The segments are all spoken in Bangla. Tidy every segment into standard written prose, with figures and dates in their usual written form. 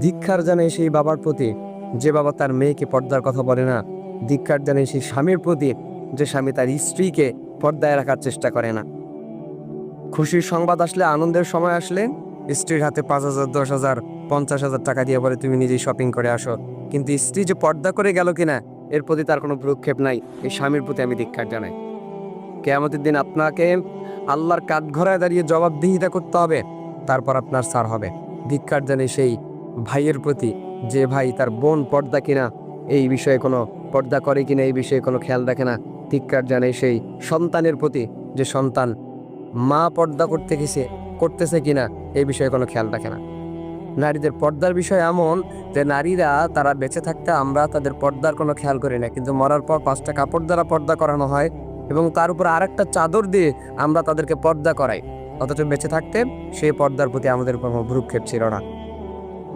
ধিক্কার জানাই সেই বাবার প্রতি যে বাবা তার মেয়েকে পর্দার কথা বলে না। ধিক্কার জানাই সেই স্বামীর প্রতি যে স্বামী তার স্ত্রীকে পর্দায় রাখার চেষ্টা করে না। খুশির সংবাদ আসলে, আনন্দের সময় আসলে স্ত্রীর হাতে 5,000, 10,000, 50,000 টাকা দিয়ে বলে তুমি নিজেই শপিং করে আসো, কিন্তু স্ত্রী যে পর্দা করে গেল কিনা এর প্রতি তার কোনো ভ্রুক্ষেপ নাই। এই স্বামীর প্রতি আমি ধিক্কার জানাই। কিয়ামতের দিন আপনাকে আল্লাহর কাঠগড়ায় দাঁড়িয়ে জবাবদিহিতা করতে হবে, তারপর আপনার ছাড় হবে। ধিক্কার জানাই সেই ভাইয়ের প্রতি যে ভাই তার বোন পর্দা কিনা এই বিষয়ে কোনো পর্দা করে কিনা এই বিষয়ে কোনো খেয়াল রাখে না। ধিক্কার জানাই সেই সন্তানের প্রতি যে সন্তান মা পর্দা করতেছে কিনা এই বিষয়ে কোনো খেয়াল রাখে না। নারীদের পর্দার বিষয় এমন যে নারীরা তারা বেঁচে থাকতে আমরা তাদের পর্দার কোনো খেয়াল করি না, কিন্তু মরার পর 5টা কাপড় দ্বারা পর্দা করানো হয় এবং তার উপর আরেকটা চাদর দিয়ে আমরা তাদেরকে পর্দা করাই, অথচ বেঁচে থাকতে সেই পর্দার প্রতি আমাদের কোনো ভ্রুক্ষেপ ছিল না।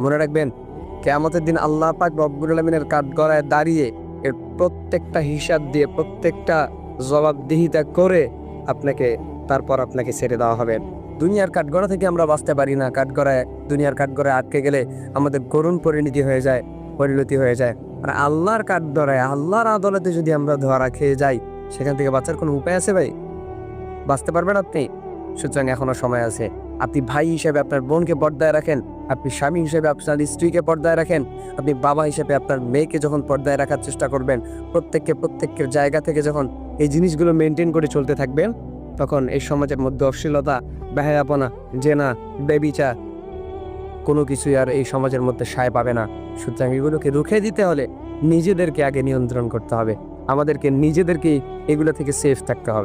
মনে রাখবেন, কিয়ামতের দিন আল্লাহ পাক রব্বুল আলামিনের কাঠগড়ায় দাঁড়িয়ে এর প্রত্যেকটা হিসাব দিয়ে প্রত্যেকটা জবাবদিহিতা করে তারপর আপনাকে ছেড়ে দেওয়া হবে। দুনিয়ার কাঠগড়া থেকে আমরা বাঁচতে পারি না। দুনিয়ার কাঠগড়ায় আটকে গেলে আমাদের করুণ পরিণতি হয়ে যায়। আর আল্লাহর কাঠগড়ায় আল্লাহর আদালতে যদি আমরা ধরা খেয়ে যাই, সেখান থেকে বাঁচার কোনো উপায় আছে ভাই? বাঁচতে পারবেন আপনি? সুতরাং এখনো সময় আছে। আপনি ভাই হিসেবে আপনার বোনকে পর্দায় রাখেন, আপনি স্বামী হিসেবে আপনার স্ত্রীকে পর্দায় রাখেন, আপনি বাবা হিসেবে আপনার মেয়েকে যখন পর্দায় রাখার চেষ্টা করবেন, প্রত্যেকের জায়গা থেকে যখন এই জিনিসগুলো মেনটেন করে চলতে থাকবেন, তখন এই সমাজের মধ্যে অশ্লীলতা, বেহায়াপনা, জেনা, ব্যভিচার কোনো কিছুই আর এই সমাজের মধ্যে সায় পাবে না। সুতরাং এগুলোকে রুখে দিতে হলে নিজেদেরকে আগে নিয়ন্ত্রণ করতে হবে। আমাদেরকে নিজেদেরকেই এগুলো থেকে সেফ থাকতে হবে।